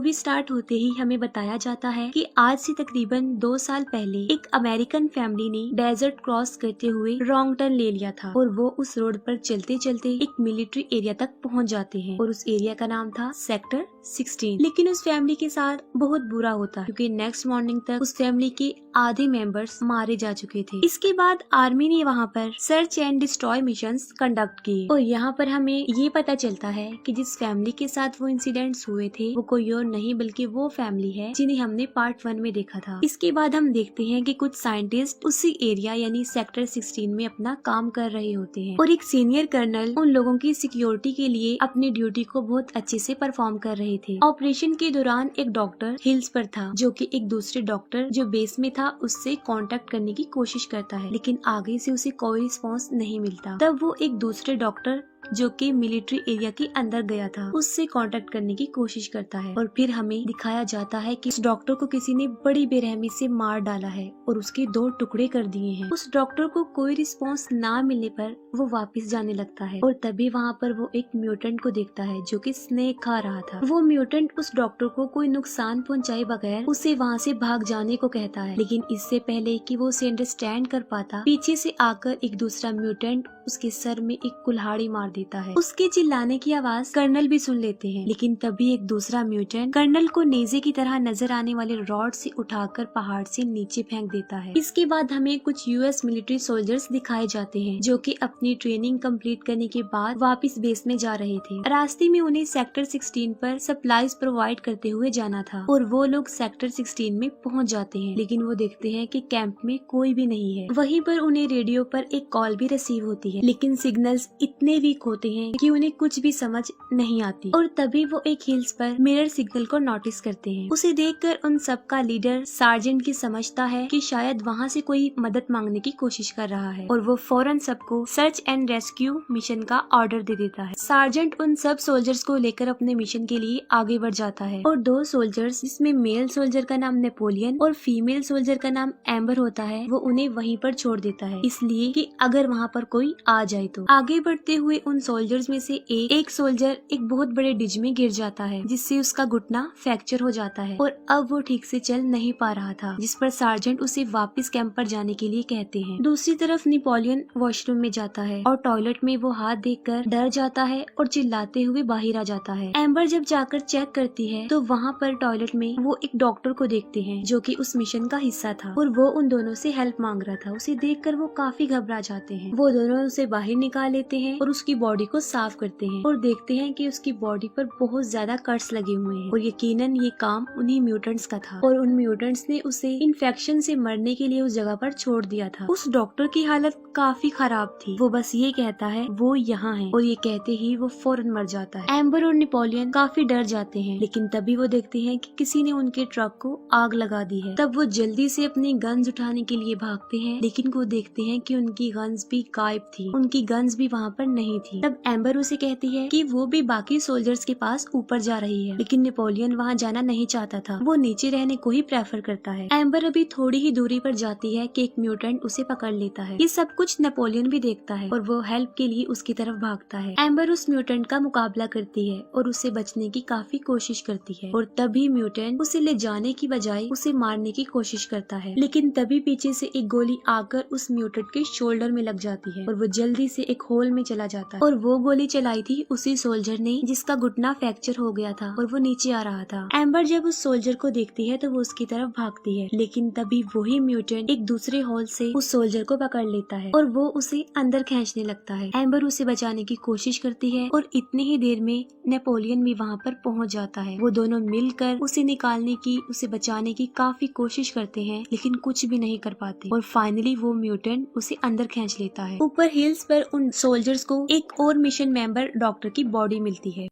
Movie start होते ही हमें बताया जाता है कि आज से तकरीबन 2 साल पहले एक अमेरिकन फैमिली ने डेजर्ट क्रॉस करते हुए रॉन्ग टर्न ले लिया था और वो उस रोड पर चलते चलते एक मिलिट्री एरिया तक पहुंच जाते हैं और उस एरिया का नाम था सेक्टर 16। लेकिन उस फैमिली के साथ बहुत बुरा होता है क्योंकि नेक्स्ट मॉर्निंग तक उस फैमिली के आधे मेंबर्स मारे जा चुके थे। इसके बाद आर्मी ने वहाँ पर search and destroy missions conduct किए और यहाँ पर हमें ये पता चलता है कि जिस फैमिली के साथ वो इंसिडेंट्स हुए थे वो कोई और नहीं बल्कि वो फैमिली है जिन्हें हमने पार्ट 1 में देखा था। इसके बाद हम देखते हैं कि कुछ साइंटिस्ट उसी एरिया यानी सेक्टर 16 में अपना काम कर रहे होते हैं और एक सीनियर कर्नल उन लोगों की सिक्योरिटी के लिए अपनी ड्यूटी को बहुत अच्छे से परफॉर्म कर रहे थे। ऑपरेशन के दौरान एक डॉक्टर हिल्स पर था जो कि एक दूसरे डॉक्टर जो बेस में था उससे कांटेक्ट करने की कोशिश करता है, लेकिन आगे से उसे कोई रिस्पांस नहीं मिलता। तब वो एक दूसरे डॉक्टर जो कि मिलिट्री एरिया के अंदर गया था उससे कांटेक्ट करने की कोशिश करता है और फिर हमें दिखाया जाता है कि उस डॉक्टर को किसी ने बड़ी बेरहमी से मार डाला है और उसके 2 टुकड़े कर दिए हैं। उस डॉक्टर को कोई रिस्पांस ना मिलने पर वो वापस जाने लगता है और तभी वहाँ पर वो एक म्यूटेंट को देखता है जो कि स्नेक खा रहा था। वो म्यूटेंट उस डॉक्टर को कोई नुकसान पहुँचाए बगैर उसे वहाँ से भाग जाने को कहता है, लेकिन इससे पहले कि वो उसे अंडरस्टैंड कर पाता पीछे से आकर एक दूसरा म्यूटेंट उसके सर में एक कुल्हाड़ी मार देता है। उसके चिल्लाने की आवाज कर्नल भी सुन लेते हैं, लेकिन तभी एक दूसरा म्यूटेंट कर्नल को नेज़े की तरह नजर आने वाले रॉड से उठाकर पहाड़ से नीचे फेंक देता है। इसके बाद हमें कुछ यूएस मिलिट्री सोल्जर्स दिखाए जाते हैं जो कि अपनी ट्रेनिंग कंप्लीट करने के बाद वापस बेस में जा रहे थे। रास्ते में उन्हें सेक्टर 16 पर सप्लाईज प्रोवाइड करते हुए जाना था और वो लोग सेक्टर 16 में पहुंच जाते हैं, लेकिन वो देखते हैं कि कैंप में कोई भी नहीं है। वहीं पर उन्हें रेडियो पर एक कॉल भी रिसीव होती है, लेकिन सिग्नल्स इतने वीक होते हैं कि उन्हें कुछ भी समझ नहीं आती और तभी वो एक हिल्स पर मिरर सिग्नल को नोटिस करते हैं। उसे देखकर उन सब का लीडर सार्जेंट की समझता है कि शायद वहाँ से कोई मदद मांगने की कोशिश कर रहा है और वो फौरन सबको सर्च एंड रेस्क्यू मिशन का ऑर्डर दे देता है। सार्जेंट उन सब सोल्जर्स को लेकर अपने मिशन के लिए आगे बढ़ जाता है और 2 सोल्जर्स जिसमें मेल सोल्जर का नाम नेपोलियन और फीमेल सोल्जर का नाम एम्बर होता है वो उन्हें वहीं पर छोड़ देता है, इसलिए कि अगर वहाँ पर कोई आ जाए तो। आगे बढ़ते हुए उन सोल्जर्स में से एक सोल्जर एक बहुत बड़े डिज में गिर जाता है जिससे उसका घुटना फ्रैक्चर हो जाता है और अब वो ठीक से चल नहीं पा रहा था, जिस पर सार्जेंट उसे वापस कैंप पर जाने के लिए कहते हैं। दूसरी तरफ नेपोलियन वॉशरूम में जाता है और टॉयलेट में वो हाथ देखकर डर जाता है और चिल्लाते हुए बाहर आ जाता है। एम्बर जब जाकर चेक करती है तो वहाँ पर टॉयलेट में वो एक डॉक्टर को देखते हैं जो कि उस मिशन का हिस्सा था और वो उन दोनों से हेल्प मांग रहा था। उसे देखकर वो काफी घबरा जाते हैं। वो दोनों उसे बाहर निकाल लेते हैं और उसकी बॉडी को साफ करते हैं और देखते हैं कि उसकी बॉडी पर बहुत ज्यादा कट्स लगे हुए हैं और यकीनन ये काम उन्हीं म्यूटेंट्स का था और उन म्यूटेंट्स ने उसे इन्फेक्शन से मरने के लिए उस जगह पर छोड़ दिया था। उस डॉक्टर की हालत काफी खराब थी। वो बस ये कहता है वो यहाँ है और ये कहते ही वो फौरन मर जाता है। एम्बर और नेपोलियन काफी डर जाते हैं, लेकिन तभी वो देखते हैं कि किसी ने उनके ट्रक को आग लगा दी है। तब वो जल्दी से अपनी गन्स उठाने के लिए भागते हैं, लेकिन वो देखते हैं कि उनकी गन्स भी गायब थी, उनकी गन्स भी वहाँ पर नहीं थी। तब एम्बर उसे कहती है कि वो भी बाकी सोल्जर्स के पास ऊपर जा रही है, लेकिन नेपोलियन वहाँ जाना नहीं चाहता था, वो नीचे रहने को ही प्रेफर करता है। एम्बर अभी थोड़ी ही दूरी पर जाती है कि एक म्यूटेंट उसे पकड़ लेता है। ये सब कुछ नेपोलियन भी देखता है और वो हेल्प के लिए उसकी तरफ भागता है। एम्बर उस म्यूटेंट का मुकाबला करती है और उसे बचने की काफी कोशिश करती है और तभी म्यूटेंट उसे ले जाने की बजाय उसे मारने की कोशिश करता है, लेकिन तभी पीछे से एक गोली आकर उस म्यूटेंट के शोल्डर में लग जाती है और वो जल्दी से एक होल में चला जाता है और वो गोली चलाई थी उसी सोल्जर ने जिसका घुटना फ्रैक्चर हो गया था और वो नीचे आ रहा था। एम्बर जब उस सोल्जर को देखती है तो वो उसकी तरफ भागती है, लेकिन तभी वही म्यूटेंट एक दूसरे होल से उस सोल्जर को पकड़ लेता है और वो उसे अंदर खींचने लगता है। एम्बर उसे बचाने की कोशिश करती है और इतनी ही देर में नेपोलियन भी वहाँ पर पहुँच जाता है। वो दोनों मिलकर उसे निकालने की, उसे बचाने की काफी कोशिश करते हैं, लेकिन कुछ भी नहीं कर पाते और फाइनली वो म्यूटेंट उसे अंदर खींच लेता है। ऊपर हिल्स पर उन सोल्जर्स को एक और मिशन मेंबर डॉक्टर की बॉडी मिलती है।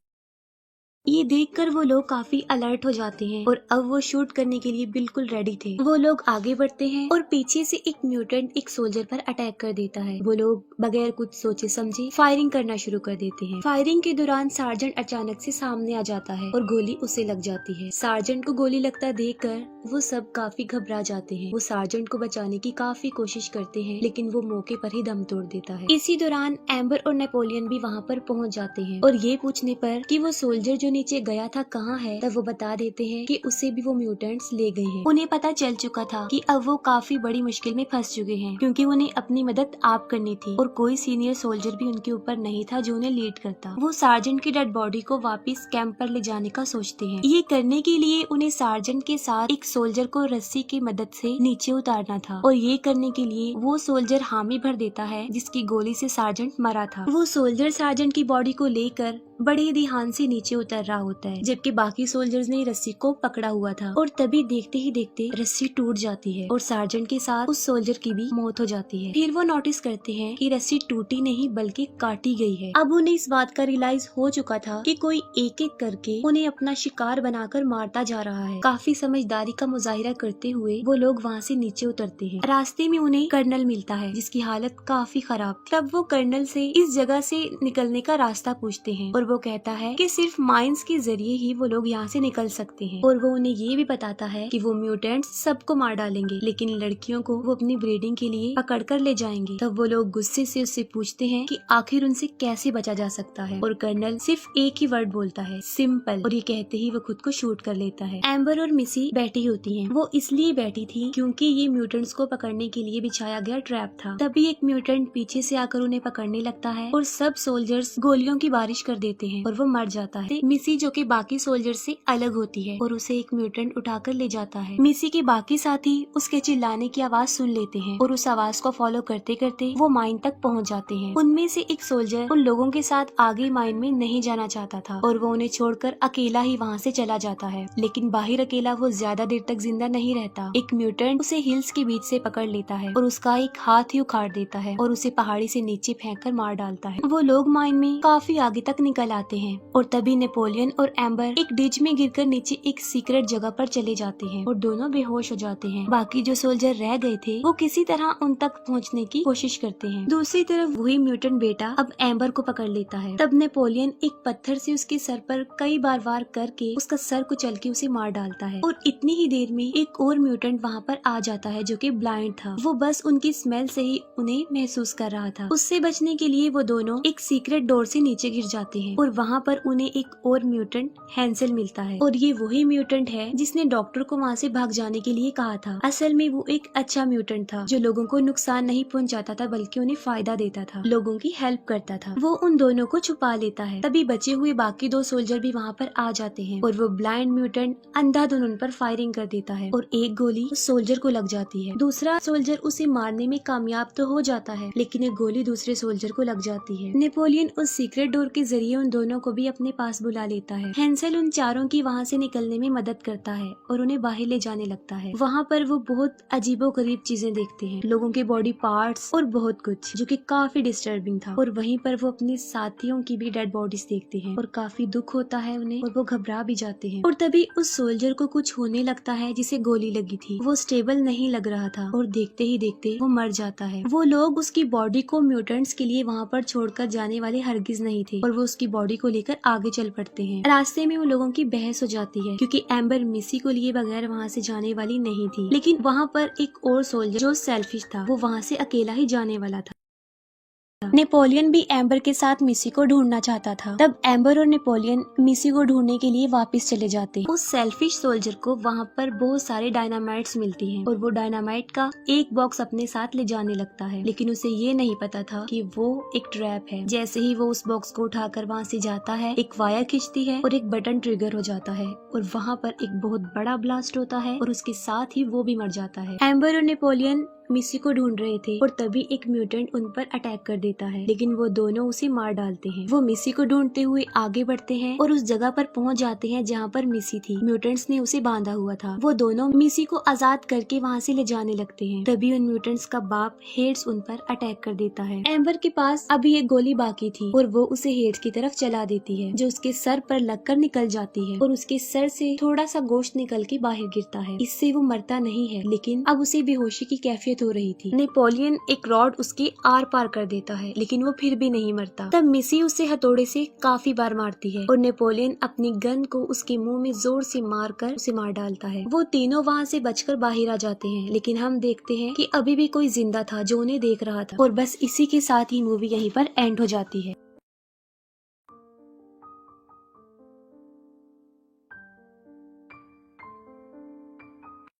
ये देखकर वो लोग काफी अलर्ट हो जाते हैं और अब वो शूट करने के लिए बिल्कुल रेडी थे। वो लोग आगे बढ़ते हैं और पीछे से एक म्यूटेंट एक सोल्जर पर अटैक कर देता है। वो लोग बगैर कुछ सोचे समझे फायरिंग करना शुरू कर देते हैं। फायरिंग के दौरान सार्जेंट अचानक से सामने आ जाता है और गोली उसे लग जाती है। सार्जेंट को गोली लगता देखकर वो सब काफी घबरा जाते हैं। वो सार्जेंट को बचाने की काफी कोशिश करते हैं, लेकिन वो मौके पर ही दम तोड़ देता है। इसी दौरान एम्बर और नेपोलियन भी वहाँ पर पहुँच जाते हैं और ये पूछने पर कि वो सोल्जर जो नीचे गया था कहाँ है, तब वो बता देते हैं कि उसे भी वो म्यूटेंट्स ले गए हैं। उन्हें पता चल चुका था कि अब वो काफी बड़ी मुश्किल में फंस चुके हैं, क्योंकि उन्हें अपनी मदद आप करनी थी और कोई सीनियर सोल्जर भी उनके ऊपर नहीं था जो उन्हें लीड करता। वो सार्जेंट की डेड बॉडी को वापस कैंप पर ले जाने का सोचते हैं। ये करने के लिए उन्हें सार्जेंट के साथ एक सोल्जर को रस्सी की मदद से नीचे उतारना था, और ये करने के लिए वो सोल्जर हामी भर देता है जिसकी गोली से सार्जेंट मरा था। वो सोल्जर सार्जेंट की बॉडी को लेकर बड़े ध्यान से नीचे उतर रहा होता है, जबकि बाकी सोल्जर्स ने रस्सी को पकड़ा हुआ था, और तभी देखते ही देखते रस्सी टूट जाती है और सार्जेंट के साथ उस सोल्जर की भी मौत हो जाती है। फिर वो नोटिस करते हैं कि रस्सी टूटी नहीं बल्कि काटी गई है। अब उन्हें इस बात का रियलाइज हो चुका था कि कोई एक एक करके उन्हें अपना शिकार बनाकर मारता जा रहा है। काफी समझदारी का मुजाहिरा करते हुए वो लोग वहाँ से नीचे उतरते हैं। रास्ते में उन्हें कर्नल मिलता है जिसकी हालत काफी खराब थी। तब वो कर्नल से इस जगह से निकलने का रास्ता पूछते हैं और वो कहता है कि सिर्फ माइंस के जरिए ही वो लोग यहाँ से निकल सकते हैं, और वो उन्हें ये भी बताता है कि वो म्यूटेंट्स सबको मार डालेंगे, लेकिन लड़कियों को वो अपनी ब्रीडिंग के लिए पकड़ कर ले जाएंगे। तब वो लोग गुस्से से उससे पूछते हैं कि आखिर उनसे कैसे बचा जा सकता है, और कर्नल सिर्फ एक ही वर्ड बोलता है, सिंपल, और ये कहते ही वो खुद को शूट कर लेता है। एम्बर और मिसी बैठी होती है। वो इसलिए बैठी थी क्योंकि ये म्यूटेंट्स को पकड़ने के लिए बिछाया गया ट्रैप था। तभी एक म्यूटेंट पीछे से आकर उन्हें पकड़ने लगता है और सब सोल्जर्स गोलियों की बारिश कर देते हैं और वो मर जाता है। मिसी जो कि बाकी सोल्जर से अलग होती है और उसे एक म्यूटेंट उठाकर ले जाता है। मिसी के बाकी साथी उसके चिल्लाने की आवाज सुन लेते हैं और उस आवाज को फॉलो करते करते वो माइन तक पहुंच जाते हैं। उनमें से एक सोल्जर उन लोगों के साथ आगे माइन में नहीं जाना चाहता था और वो उन्हें छोड़कर अकेला ही वहाँ से चला जाता है, लेकिन बाहर अकेला वो ज्यादा देर तक जिंदा नहीं रहता। एक म्यूटेंट उसे हिल्स के बीच से पकड़ लेता है और उसका एक हाथ ही उखाड़ देता है और उसे पहाड़ी से नीचे फेंक कर मार डालता है। वो लोग माइन में काफी आगे तक निकल आते हैं और तभी नेपोलियन और एम्बर एक डिच में गिरकर नीचे एक सीक्रेट जगह पर चले जाते हैं और दोनों बेहोश हो जाते हैं। बाकी जो सोल्जर रह गए थे वो किसी तरह उन तक पहुंचने की कोशिश करते हैं। दूसरी तरफ वही म्यूटेंट बेटा अब एम्बर को पकड़ लेता है। तब नेपोलियन एक पत्थर से उसके सर पर कई बार वार करके उसका सर कुचल के उसे मार डालता है, और इतनी ही देर में एक और म्यूटेंट वहाँ पर आ जाता है जो कि ब्लाइंड था। वो बस उनकी स्मेल से ही उन्हें महसूस कर रहा था। उससे बचने के लिए वो दोनों एक सीक्रेट डोर से नीचे गिर जाते हैं और वहाँ पर उन्हें एक और म्यूटेंट हैंसेल मिलता है, और ये वही म्यूटेंट है जिसने डॉक्टर को वहाँ से भाग जाने के लिए कहा था। असल में वो एक अच्छा म्यूटेंट था जो लोगों को नुकसान नहीं पहुँचाता था बल्कि उन्हें फायदा देता था, लोगों की हेल्प करता था। वो उन दोनों को छुपा लेता है। तभी बचे हुए बाकी दो सोल्जर भी वहाँ पर आ जाते हैं और वो ब्लाइंड म्यूटेंट अंधाधुन उन पर फायरिंग कर देता है और एक गोली उस सोल्जर को लग जाती है। दूसरा सोल्जर उसे मारने में कामयाब तो हो जाता है, लेकिन एक गोली दूसरे सोल्जर को लग जाती है। नेपोलियन उस सीक्रेट डोर के जरिए उन दोनों को भी अपने पास बुला लेता है। हैंसेल उन चारों की वहाँ से निकलने में मदद करता है और उन्हें बाहर ले जाने लगता है। वहाँ पर वो बहुत अजीबोगरीब चीजें देखते हैं, लोगों के बॉडी पार्ट्स और बहुत कुछ जो कि काफी डिस्टर्बिंग था, और वहीं पर वो अपने साथियों की भी डेड बॉडीज देखते हैं और काफी दुख होता है उन्हें और वो घबरा भी जाते हैं। और तभी उस सोल्जर को कुछ होने लगता है जिसे गोली लगी थी। वो स्टेबल नहीं लग रहा था और देखते ही देखते वो मर जाता है। वो लोग उसकी बॉडी को म्यूटेंट्स के लिए वहाँ पर छोड़कर जाने वाले हरगिज नहीं थे और वो उसकी बॉडी को लेकर आगे चल पड़ते हैं। रास्ते में उन लोगों की बहस हो जाती है क्योंकि एम्बर मिसी को लिए बगैर वहाँ से जाने वाली नहीं थी, लेकिन वहाँ पर एक और सोल्जर जो सेल्फिश था वो वहाँ से अकेला ही जाने वाला था। नेपोलियन भी एम्बर के साथ मिसी को ढूंढना चाहता था। तब एम्बर और नेपोलियन मिसी को ढूंढने के लिए वापस चले जाते हैं। उस सेल्फिश सोल्जर को वहाँ पर बहुत सारे डायनामाइट्स मिलती हैं और वो डायनामाइट का एक बॉक्स अपने साथ ले जाने लगता है, लेकिन उसे ये नहीं पता था कि वो एक ट्रैप है। जैसे ही वो उस बॉक्स को उठाकर वहाँ से जाता है, एक वायर खींचती है और एक बटन ट्रिगर हो जाता है और वहाँ पर एक बहुत बड़ा ब्लास्ट होता है और उसके साथ ही वो भी मर जाता है। एम्बर और नेपोलियन मिसी को ढूंढ रहे थे और तभी एक म्यूटेंट उन पर अटैक कर देता है, लेकिन वो दोनों उसे मार डालते हैं। वो मिसी को ढूंढते हुए आगे बढ़ते हैं और उस जगह पर पहुंच जाते हैं जहाँ पर मिसी थी। म्यूटेंट्स ने उसे बांधा हुआ था। वो दोनों मिसी को आजाद करके वहाँ से ले जाने लगते हैं। तभी उन म्यूटेंट्स का बाप हेड्स उन पर अटैक कर देता है। एम्बर के पास अभी एक गोली बाकी थी और वो उसे हेड्स की तरफ चला देती है, जो उसके सर पर लगकर निकल जाती है और उसके सर से थोड़ा सा गोश्त निकल के बाहर गिरता है। इससे वो मरता नहीं है, लेकिन अब उसे बेहोशी की कैफियत हो रही थी। नेपोलियन एक रॉड उसके आर पार कर देता है, लेकिन वो फिर भी नहीं मरता। तब मिसी उसे हथौड़े से काफी बार मारती है और नेपोलियन अपनी गन को उसके मुंह में जोर से मारकर उसे मार डालता है। वो तीनों वहाँ से बचकर बाहर आ जाते हैं, लेकिन हम देखते हैं कि अभी भी कोई जिंदा था जो उन्हें देख रहा था, और बस इसी के साथ ही मूवी यहीं पर एंड हो जाती है।